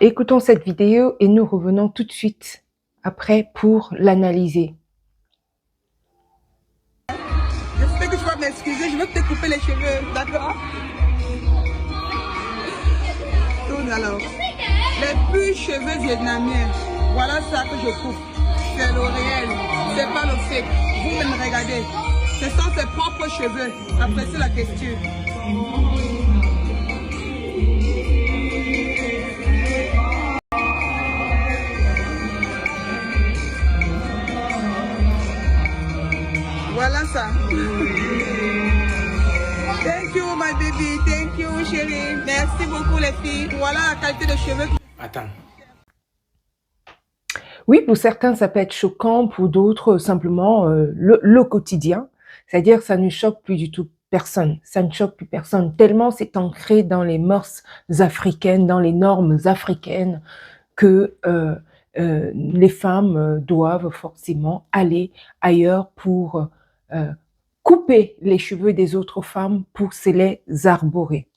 Écoutons cette vidéo et nous revenons tout de suite après pour l'analyser. Je sais que tu vas m'excuser, je veux te couper les cheveux, d'accord? Tourne alors. Les purs cheveux vietnamiens, voilà ça que je coupe. C'est le réel, c'est pas le fake. Vous me regardez, ce sont ses propres cheveux. Appréciez la question. Voilà ça. Thank you, my baby. Thank you, chérie. Merci beaucoup, les filles. Voilà la qualité de cheveux. Attends. Oui, pour certains, ça peut être choquant, pour d'autres, simplement le quotidien. C'est-à-dire, ça ne choque plus du tout personne. Ça ne choque plus personne. Tellement c'est ancré dans les mœurs africaines, dans les normes africaines, que les femmes doivent forcément aller ailleurs pour couper les cheveux des autres femmes pour se les arborer.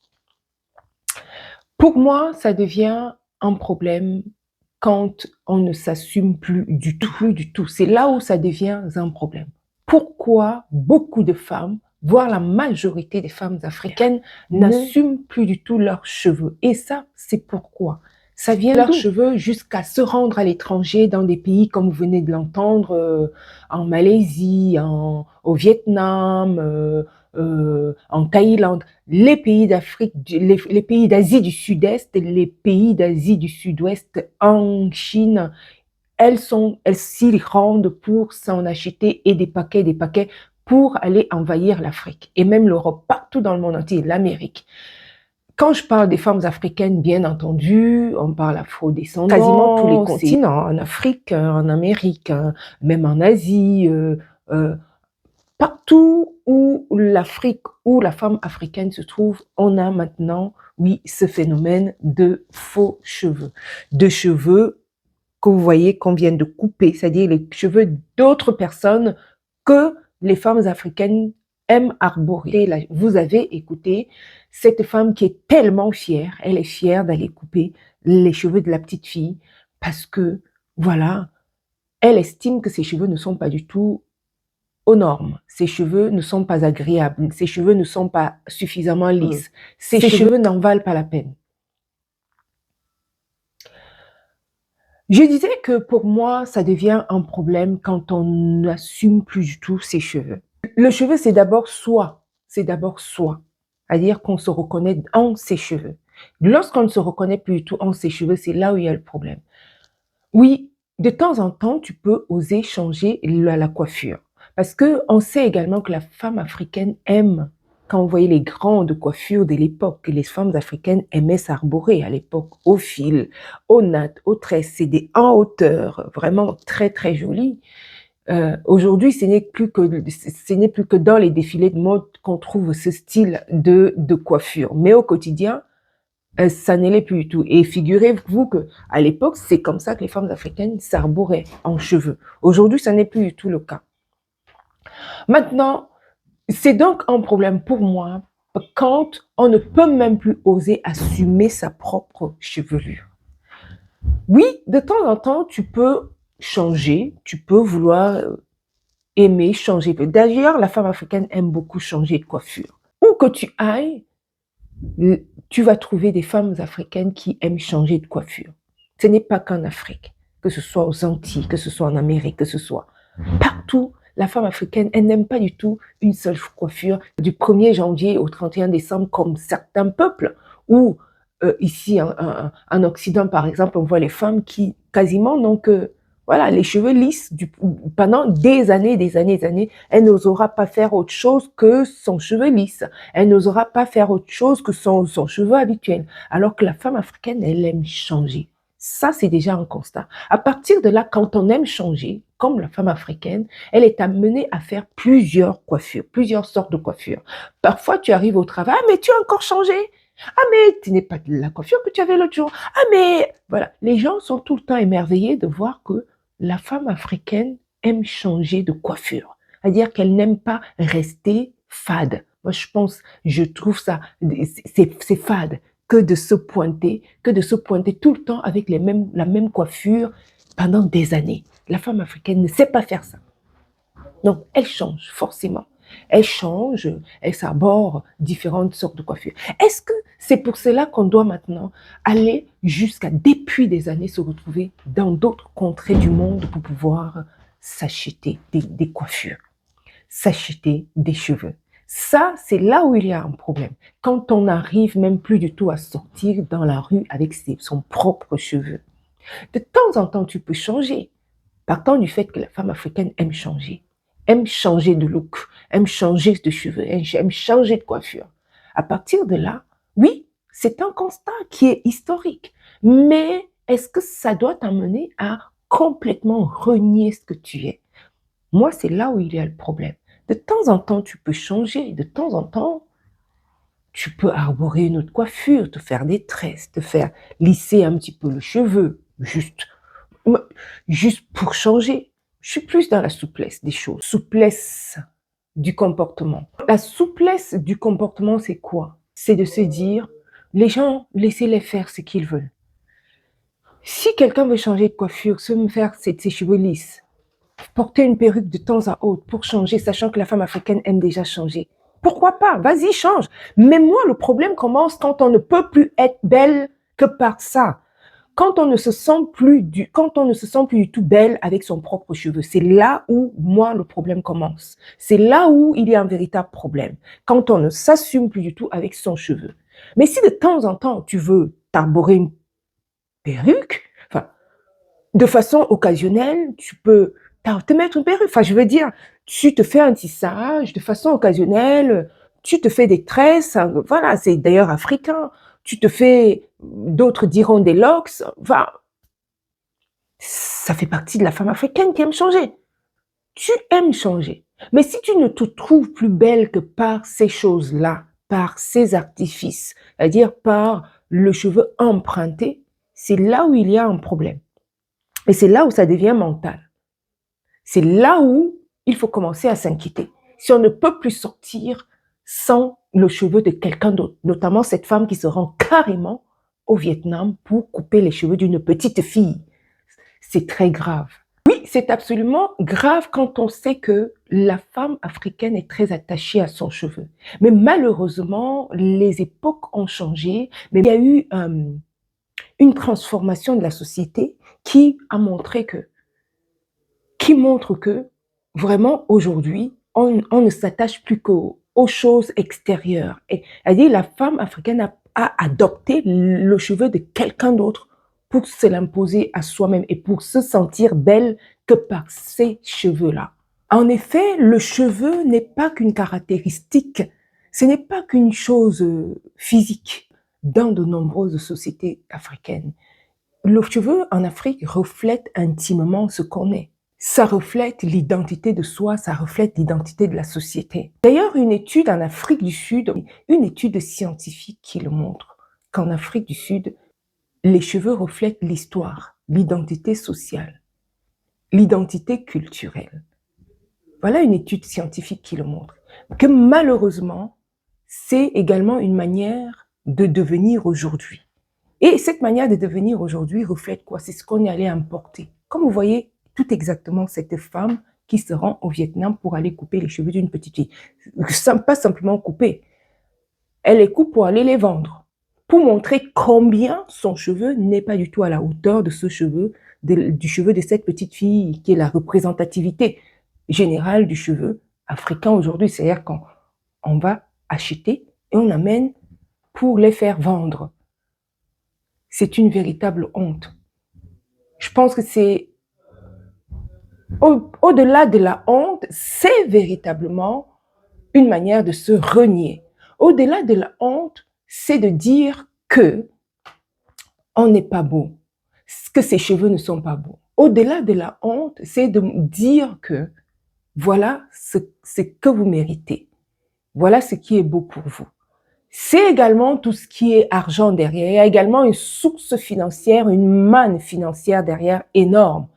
Pour moi, ça devient un problème quand on ne s'assume plus du tout. C'est là où ça devient un problème. Pourquoi beaucoup de femmes, voire la majorité des femmes africaines, n'assument plus du tout leurs cheveux? Et ça, c'est pourquoi? Ça vient leurs cheveux jusqu'à se rendre à l'étranger dans des pays comme vous venez de l'entendre, en Malaisie, au Vietnam, en Thaïlande, les pays d'Afrique, les pays d'Asie du Sud-Est, les pays d'Asie du Sud-Ouest, en Chine, elles s'y rendent pour s'en acheter et des paquets pour aller envahir l'Afrique et même l'Europe, partout dans le monde entier, l'Amérique. Quand je parle des femmes africaines, bien entendu, on parle afro-descendants, quasiment tous les continents, en Afrique, en Amérique, même en Asie, partout où l'Afrique, où la femme africaine se trouve, on a maintenant, oui, ce phénomène de faux cheveux. De cheveux que vous voyez qu'on vient de couper, c'est-à-dire les cheveux d'autres personnes que les femmes africaines aiment arborer. Là, vous avez écouté cette femme qui est tellement fière, elle est fière d'aller couper les cheveux de la petite fille parce que, voilà, elle estime que ses cheveux ne sont pas du tout aux normes. Ses cheveux ne sont pas agréables, ses cheveux ne sont pas suffisamment lisses, ses cheveux n'en valent pas la peine. Je disais que pour moi, ça devient un problème quand on n'assume plus du tout ses cheveux. Le cheveu, c'est d'abord soi. C'est d'abord soi. C'est-à-dire qu'on se reconnaît en ses cheveux. Lorsqu'on ne se reconnaît plus du tout en ses cheveux, c'est là où il y a le problème. Oui, de temps en temps, tu peux oser changer la coiffure. Parce qu'on sait également que la femme africaine aime, quand vous voyez les grandes coiffures de l'époque, que les femmes africaines aimaient s'arborer à l'époque, au fil, au nattes, aux tresses, c'est des en hauteur, vraiment très très jolies. Aujourd'hui, ce n'est plus que dans les défilés de mode qu'on trouve ce style de coiffure. Mais au quotidien, ça ne l'est plus du tout. Et figurez-vous que à l'époque, c'est comme ça que les femmes africaines s'arboraient en cheveux. Aujourd'hui, ça n'est plus du tout le cas. Maintenant, c'est donc un problème pour moi quand on ne peut même plus oser assumer sa propre chevelure. Oui, de temps en temps, tu peux changer, tu peux vouloir aimer changer. D'ailleurs, la femme africaine aime beaucoup changer de coiffure. Où que tu ailles, tu vas trouver des femmes africaines qui aiment changer de coiffure. Ce n'est pas qu'en Afrique, que ce soit aux Antilles, que ce soit en Amérique, que ce soit partout. La femme africaine, elle n'aime pas du tout une seule coiffure du 1er janvier au 31 décembre comme certains peuples où ici en Occident par exemple on voit les femmes qui quasiment n'ont que voilà, les cheveux lisses pendant des années, elle n'osera pas faire autre chose que son cheveu lisse. Elle n'osera pas faire autre chose que son cheveu habituel. Alors que la femme africaine, elle aime changer. Ça, c'est déjà un constat. À partir de là, quand on aime changer, comme la femme africaine, elle est amenée à faire plusieurs coiffures, plusieurs sortes de coiffures. Parfois, tu arrives au travail, ah, mais tu as encore changé. Ah, mais tu n'es pas de la coiffure que tu avais l'autre jour. Ah, mais voilà. Les gens sont tout le temps émerveillés de voir que la femme africaine aime changer de coiffure. C'est-à-dire qu'elle n'aime pas rester fade. Moi, je trouve ça, c'est fade. que de se pointer tout le temps avec la même coiffure pendant des années. La femme africaine ne sait pas faire ça. Donc, elle change forcément. Elle change, elle s'aborde différentes sortes de coiffures. Est-ce que c'est pour cela qu'on doit maintenant aller jusqu'à, depuis des années, se retrouver dans d'autres contrées du monde pour pouvoir s'acheter des coiffures, s'acheter des cheveux? Ça, c'est là où il y a un problème. Quand on n'arrive même plus du tout à sortir dans la rue avec son propre cheveu. De temps en temps, tu peux changer, partant du fait que la femme africaine aime changer de look, aime changer de cheveux, aime changer de coiffure. À partir de là, oui, c'est un constat qui est historique. Mais est-ce que ça doit t'amener à complètement renier ce que tu es? Moi, c'est là où il y a le problème. De temps en temps, tu peux changer. De temps en temps, tu peux arborer une autre coiffure, te faire des tresses, te faire lisser un petit peu le cheveu, juste pour changer. Je suis plus dans la souplesse des choses, souplesse du comportement. La souplesse du comportement, c'est quoi? C'est de se dire, les gens, laissez-les faire ce qu'ils veulent. Si quelqu'un veut changer de coiffure, se faire ses cheveux lisses, porter une perruque de temps à autre pour changer, sachant que la femme africaine aime déjà changer, pourquoi pas? Vas-y, change. Mais moi, le problème commence quand on ne peut plus être belle que par ça. Quand on ne se sent plus du tout belle avec son propre cheveu, c'est là où, moi, le problème commence. C'est là où il y a un véritable problème. Quand on ne s'assume plus du tout avec son cheveu. Mais si de temps en temps, tu veux t'arborer une perruque, enfin, de façon occasionnelle, tu peux te mettre une perruque. Enfin, je veux dire, tu te fais un tissage de façon occasionnelle, tu te fais des tresses, voilà, c'est d'ailleurs africain. Tu te fais, d'autres diront des locks, enfin, ça fait partie de la femme africaine qui aime changer. Tu aimes changer. Mais si tu ne te trouves plus belle que par ces choses-là, par ces artifices, c'est-à-dire par le cheveu emprunté, c'est là où il y a un problème. Et c'est là où ça devient mental. C'est là où il faut commencer à s'inquiéter. Si on ne peut plus sortir sans le cheveu de quelqu'un d'autre, notamment cette femme qui se rend carrément au Vietnam pour couper les cheveux d'une petite fille. C'est très grave. Oui, c'est absolument grave quand on sait que la femme africaine est très attachée à son cheveu. Mais malheureusement, les époques ont changé, mais il y a eu une transformation de la société qui montre que vraiment aujourd'hui, on ne s'attache plus qu'aux choses extérieures. C'est-à-dire la femme africaine a adopté le cheveu de quelqu'un d'autre pour se l'imposer à soi-même et pour se sentir belle que par ces cheveux-là. En effet, le cheveu n'est pas qu'une caractéristique, ce n'est pas qu'une chose physique. Dans de nombreuses sociétés africaines, le cheveu en Afrique reflète intimement ce qu'on est. Ça reflète l'identité de soi, ça reflète l'identité de la société. D'ailleurs, une étude en Afrique du Sud, une étude scientifique qui le montre, qu'en Afrique du Sud, les cheveux reflètent l'histoire, l'identité sociale, l'identité culturelle. Voilà une étude scientifique qui le montre. Que malheureusement, c'est également une manière de devenir aujourd'hui. Et cette manière de devenir aujourd'hui reflète quoi? C'est ce qu'on est allé importer. Comme vous voyez, tout exactement cette femme qui se rend au Vietnam pour aller couper les cheveux d'une petite fille. Pas simplement couper. Elle les coupe pour aller les vendre. Pour montrer combien son cheveu n'est pas du tout à la hauteur de ce cheveu, du cheveu de cette petite fille qui est la représentativité générale du cheveu africain aujourd'hui. C'est-à-dire qu'on va acheter et on amène pour les faire vendre. C'est une véritable honte. Je pense que c'est au-delà de la honte, c'est véritablement une manière de se renier. Au-delà de la honte, c'est de dire que on n'est pas beau, que ses cheveux ne sont pas beaux. Au-delà de la honte, c'est de dire que voilà ce que vous méritez. Voilà ce qui est beau pour vous. C'est également tout ce qui est argent derrière. Il y a également une source financière, une manne financière derrière énorme.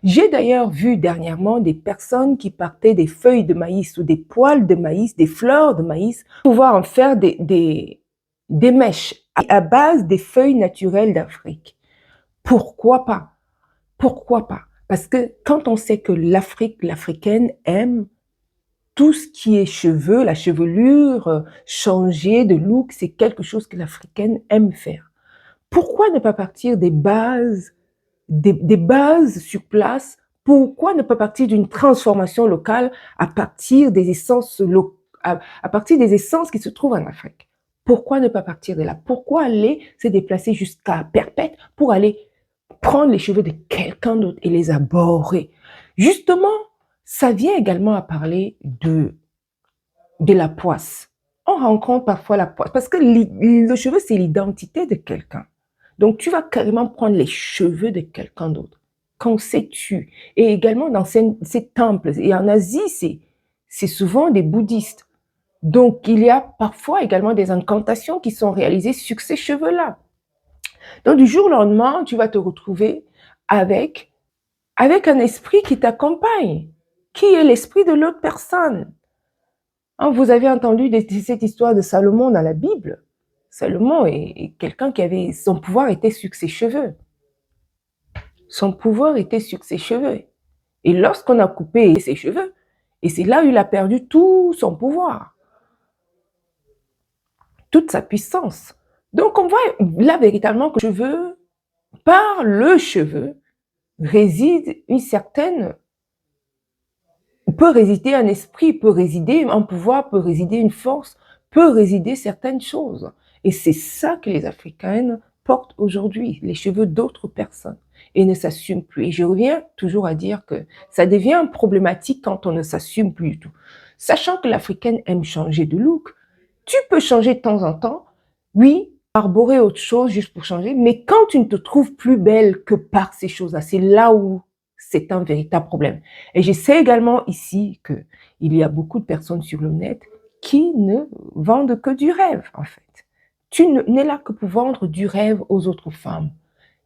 J'ai d'ailleurs vu dernièrement des personnes qui partaient des feuilles de maïs ou des poils de maïs, des fleurs de maïs, pour pouvoir en faire des mèches à base des feuilles naturelles d'Afrique. Pourquoi pas? Pourquoi pas? Parce que quand on sait que l'Africaine aime tout ce qui est cheveux, la chevelure, changer de look, c'est quelque chose que l'Africaine aime faire. Pourquoi ne pas partir des bases sur place? Pourquoi ne pas partir d'une transformation locale à partir des essences à partir des essences qui se trouvent en Afrique? Pourquoi ne pas partir de là? Pourquoi aller se déplacer jusqu'à Perpète pour aller prendre les cheveux de quelqu'un d'autre et les aborder? Justement, ça vient également à parler de la poisse. On rencontre parfois la poisse parce que le cheveu, c'est l'identité de quelqu'un. Donc, tu vas carrément prendre les cheveux de quelqu'un d'autre. Qu'en sais-tu? Et également dans ces temples, et en Asie, c'est souvent des bouddhistes. Donc, il y a parfois également des incantations qui sont réalisées sur ces cheveux-là. Donc, du jour au lendemain, tu vas te retrouver avec un esprit qui t'accompagne, qui est l'esprit de l'autre personne. Hein, vous avez entendu cette histoire de Salomon dans la Bible. Salomon est quelqu'un qui avait... Son pouvoir était sur ses cheveux. Son pouvoir était sur ses cheveux. Et lorsqu'on a coupé ses cheveux, et c'est là où il a perdu tout son pouvoir. Toute sa puissance. Donc on voit là véritablement que le cheveu, par le cheveu, réside une certaine... peut résider un esprit, peut résider un pouvoir, peut résider une force, peut résider certaines choses. Et c'est ça que les Africaines portent aujourd'hui, les cheveux d'autres personnes, et ne s'assument plus. Et je reviens toujours à dire que ça devient problématique quand on ne s'assume plus du tout. Sachant que l'Africaine aime changer de look, tu peux changer de temps en temps, oui, arborer autre chose juste pour changer, mais quand tu ne te trouves plus belle que par ces choses-là, c'est là où c'est un véritable problème. Et je sais également ici qu'il y a beaucoup de personnes sur le net qui ne vendent que du rêve, en fait. Tu n'es là que pour vendre du rêve aux autres femmes.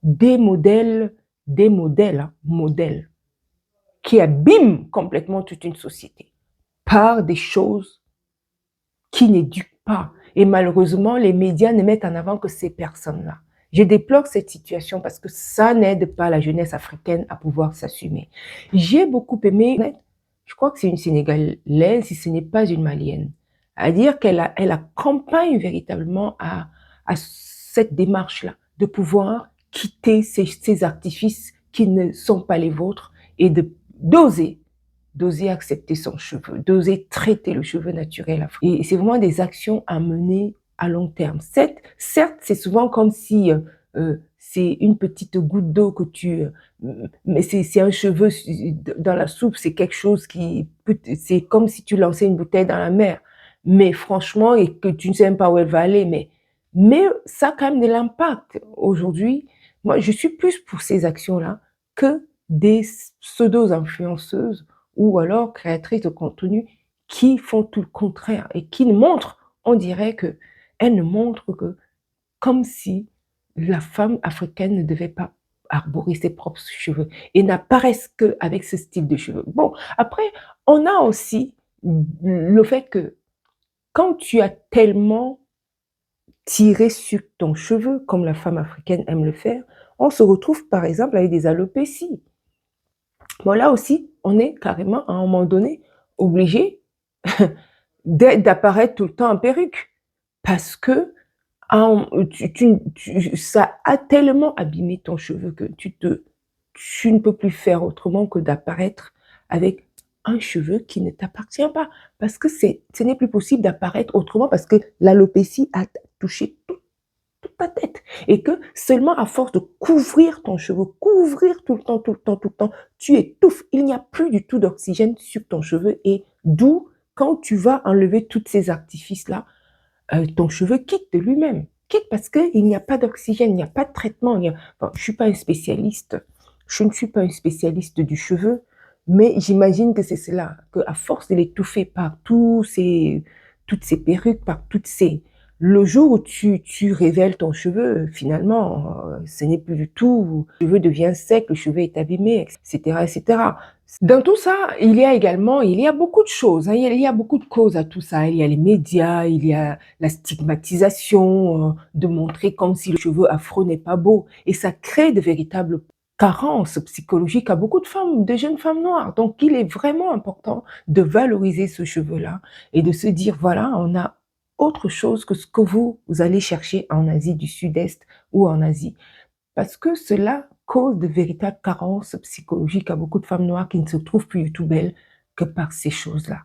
Des modèles, modèles, qui abîment complètement toute une société par des choses qui n'éduquent pas. Et malheureusement, les médias ne mettent en avant que ces personnes-là. Je déplore cette situation parce que ça n'aide pas la jeunesse africaine à pouvoir s'assumer. J'ai beaucoup aimé, je crois que c'est une Sénégalaise, si ce n'est pas une Malienne, à dire qu'elle accompagne véritablement à cette démarche-là, de pouvoir quitter ces artifices qui ne sont pas les vôtres et d'oser accepter son cheveu, d'oser traiter le cheveu naturel. Et c'est vraiment des actions à mener à long terme. Certes, c'est souvent comme si c'est une petite goutte d'eau que mais c'est un cheveu dans la soupe, c'est quelque chose c'est comme si tu lançais une bouteille dans la mer. Mais franchement, et que tu ne sais même pas où elle va aller, mais ça a quand même de l'impact. Aujourd'hui, moi, je suis plus pour ces actions-là que des pseudo-influenceuses ou alors créatrices de contenu qui font tout le contraire et qui montrent, on dirait qu'elles ne montrent que comme si la femme africaine ne devait pas arborer ses propres cheveux et n'apparaissent qu'avec ce style de cheveux. Bon, après, on a aussi le fait que quand tu as tellement tiré sur ton cheveu, comme la femme africaine aime le faire, on se retrouve par exemple avec des alopécies. Bon, là aussi, on est carrément à un moment donné obligé d'apparaître tout le temps en perruque parce que ça a tellement abîmé ton cheveu que tu ne peux plus faire autrement que d'apparaître avec un cheveu qui ne t'appartient pas. Parce que ce n'est plus possible d'apparaître autrement parce que l'alopécie a touché toute ta tête. Et que seulement à force de couvrir ton cheveu, couvrir tout le temps, tu étouffes. Il n'y a plus du tout d'oxygène sur ton cheveu et d'où, quand tu vas enlever tous ces artifices-là, ton cheveu quitte de lui-même. Quitte parce qu'il n'y a pas d'oxygène, il n'y a pas de traitement. Bon, je ne suis pas un spécialiste du cheveu, mais j'imagine que c'est cela, qu'à force de l'étouffer par toutes ces perruques, par toutes ces Le jour où tu révèles ton cheveu, finalement, ce n'est plus du tout, le cheveu devient sec, le cheveu est abîmé, etc., etc. Dans tout ça, il y a beaucoup de choses, hein, il y a beaucoup de causes à tout ça. Il y a les médias, il y a la stigmatisation, de montrer comme si le cheveu afro n'est pas beau. Et ça crée de véritables carences psychologiques à beaucoup de femmes, de jeunes femmes noires. Donc, il est vraiment important de valoriser ce cheveu-là et de se dire, voilà, on a autre chose que ce que vous allez chercher en Asie du Sud-Est ou en Asie. Parce que cela cause de véritables carences psychologiques à beaucoup de femmes noires qui ne se trouvent plus du tout belles que par ces choses-là.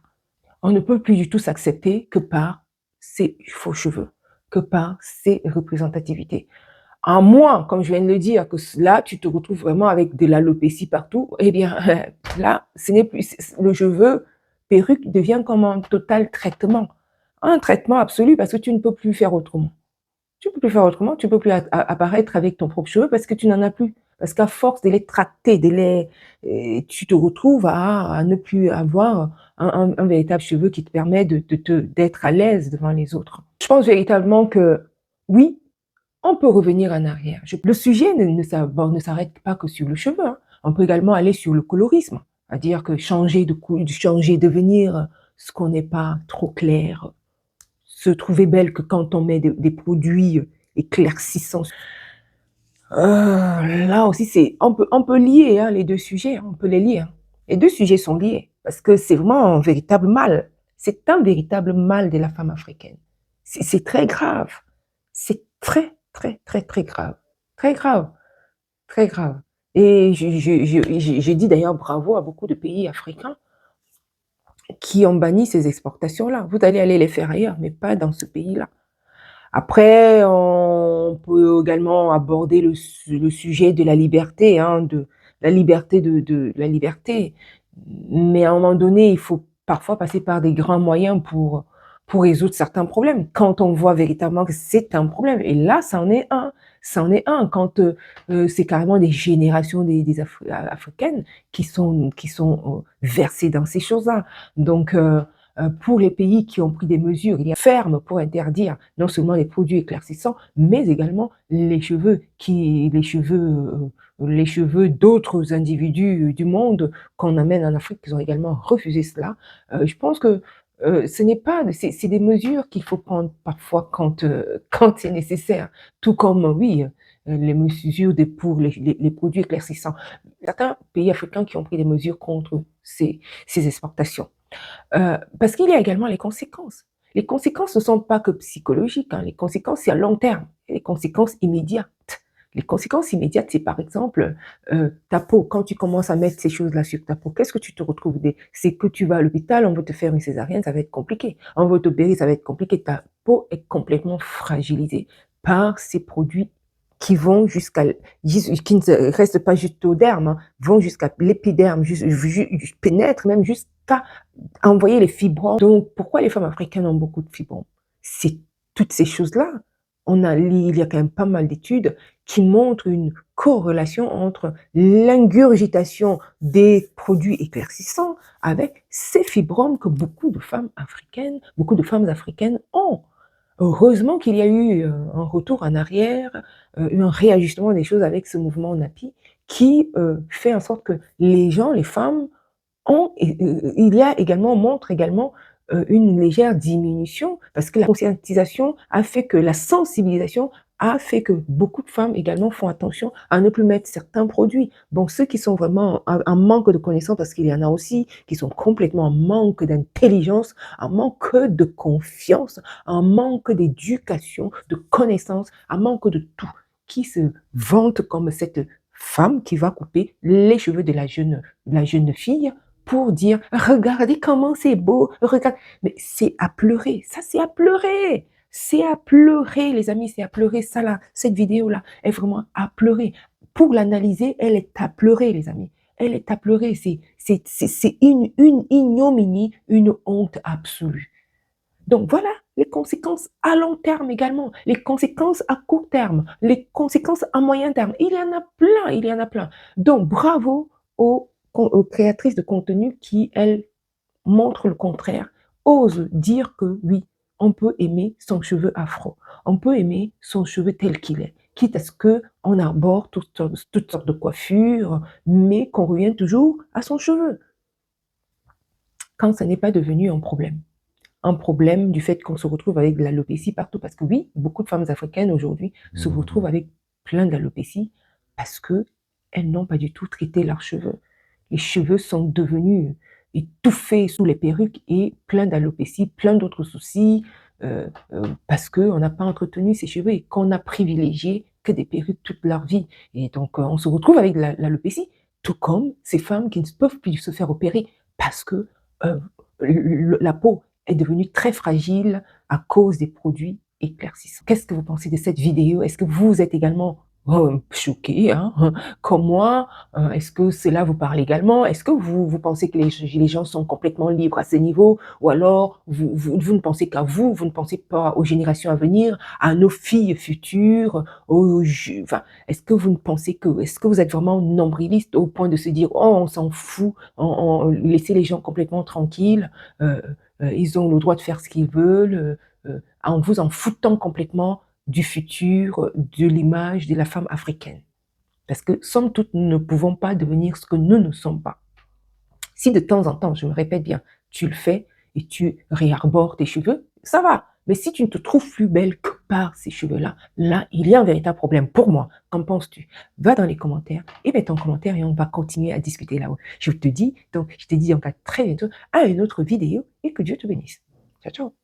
On ne peut plus du tout s'accepter que par ces faux cheveux, que par ces représentativités. À moins, comme je viens de le dire, que là, tu te retrouves vraiment avec de l'alopécie partout, eh bien, là, ce n'est plus, le cheveu, perruque devient comme un total traitement. Un traitement absolu parce que tu ne peux plus faire autrement. Tu peux plus faire autrement, tu peux plus apparaître avec ton propre cheveu parce que tu n'en as plus. Parce qu'à force de les tracter, tu te retrouves à ne plus avoir un véritable cheveu qui te permet d'être à l'aise devant les autres. Je pense véritablement que oui, on peut revenir en arrière. Le sujet ne s'arrête pas que sur le cheveu, hein. On peut également aller sur le colorisme, c'est-à-dire que changer, devenir ce qu'on n'est pas, trop clair, se trouver belle que quand on met des produits éclaircissants. Là aussi, on peut lier, hein, les deux sujets, hein, on peut les lier, hein. Les deux sujets sont liés parce que c'est vraiment un véritable mal. C'est un véritable mal de la femme africaine. C'est très grave. C'est très, très, très, très grave. Très grave. Très grave. Et je dis d'ailleurs bravo à beaucoup de pays africains qui ont banni ces exportations-là. Vous allez aller les faire ailleurs, mais pas dans ce pays-là. Après, on peut également aborder le sujet de la liberté, hein, de la liberté de la liberté. Mais à un moment donné, il faut parfois passer par des grands moyens pour résoudre certains problèmes. Quand on voit véritablement que c'est un problème, et là, ça en est un. Ça en est un. Quand c'est carrément des générations des Africaines qui sont versées dans ces choses-là. Donc, pour les pays qui ont pris des mesures fermes pour interdire non seulement les produits éclaircissants, mais également les cheveux d'autres individus du monde qu'on amène en Afrique, qui ont également refusé cela. Je pense que ce n'est pas, c'est des mesures qu'il faut prendre parfois quand c'est nécessaire, tout comme, oui, les mesures pour les produits éclaircissants. Certains pays africains qui ont pris des mesures contre ces exportations. Parce qu'il y a également les conséquences. Les conséquences ne sont pas que psychologiques, hein. Les conséquences, c'est à long terme. Les conséquences immédiates. Les conséquences immédiates, c'est par exemple ta peau. Quand tu commences à mettre ces choses-là sur ta peau, qu'est-ce que tu te retrouves? C'est que tu vas à l'hôpital, on veut te faire une césarienne, ça va être compliqué. On veut t'opérer, ça va être compliqué. Ta peau est complètement fragilisée par ces produits qui vont qui ne restent pas juste au derme, hein, vont jusqu'à l'épiderme, pénètrent même jusqu'à envoyer les fibromes. Donc, pourquoi les femmes africaines ont beaucoup de fibromes? C'est toutes ces choses-là. Il y a quand même pas mal d'études qui montrent une corrélation entre l'ingurgitation des produits éclaircissants avec ces fibromes que beaucoup de femmes africaines ont. Heureusement qu'il y a eu un retour en arrière, un réajustement des choses avec ce mouvement NAPI qui fait en sorte que les femmes montre également une légère diminution parce que la conscientisation a fait que la sensibilisation a fait que beaucoup de femmes également font attention à ne plus mettre certains produits. Bon, ceux qui sont vraiment en manque de connaissances, parce qu'il y en a aussi qui sont complètement en manque d'intelligence, en manque de confiance, en manque d'éducation, de connaissances, en manque de tout, qui se vantent comme cette femme qui va couper les cheveux de la jeune fille pour dire « Regardez comment c'est beau, regarde ». Mais c'est à pleurer, ça c'est à pleurer. C'est à pleurer, les amis, c'est à pleurer. Ça là, cette vidéo-là est vraiment à pleurer. Pour l'analyser, elle est à pleurer, les amis. Elle est à pleurer. C'est une ignominie, une honte absolue. Donc voilà les conséquences à long terme également, les conséquences à court terme, les conséquences à moyen terme. Il y en a plein, il y en a plein. Donc bravo aux créatrices de contenu qui, elles, montrent le contraire, osent dire que oui, on peut aimer son cheveu afro, on peut aimer son cheveu tel qu'il est, quitte à ce qu'on arbore toutes sortes de coiffures, mais qu'on revienne toujours à son cheveu. Quand ça n'est pas devenu un problème du fait qu'on se retrouve avec de l'alopécie partout, parce que oui, beaucoup de femmes africaines aujourd'hui se retrouvent avec plein d'alopécie parce qu'elles n'ont pas du tout traité leurs cheveux. Les cheveux sont devenus étouffés sous les perruques et plein d'alopécie, plein d'autres soucis, parce qu'on n'a pas entretenu ses cheveux et qu'on a privilégié que des perruques toute leur vie. Et donc, on se retrouve avec l'alopécie, tout comme ces femmes qui ne peuvent plus se faire opérer parce que la peau est devenue très fragile à cause des produits éclaircissants. Qu'est-ce que vous pensez de cette vidéo? Est-ce que vous êtes également choqué, hein, comme moi? Est-ce que cela vous parle également? Est-ce que vous pensez que les gens sont complètement libres à ce niveau? Ou alors vous ne pensez qu'à vous, vous ne pensez pas aux générations à venir, à nos filles futures, enfin, est-ce que vous ne pensez que, est-ce que vous êtes vraiment nombriliste au point de se dire, oh, on s'en fout, laissez les gens complètement tranquilles, ils ont le droit de faire ce qu'ils veulent, en vous en foutant complètement du futur, de l'image de la femme africaine. Parce que, somme toute, nous ne pouvons pas devenir ce que nous ne sommes pas. Si de temps en temps, je me répète bien, tu le fais et tu réarbores tes cheveux, ça va. Mais si tu ne te trouves plus belle que par ces cheveux-là, là, il y a un véritable problème pour moi. Qu'en penses-tu? Va dans les commentaires et mets ton commentaire et on va continuer à discuter là-haut. Je te dis donc à très bientôt à une autre vidéo et que Dieu te bénisse. Ciao, ciao.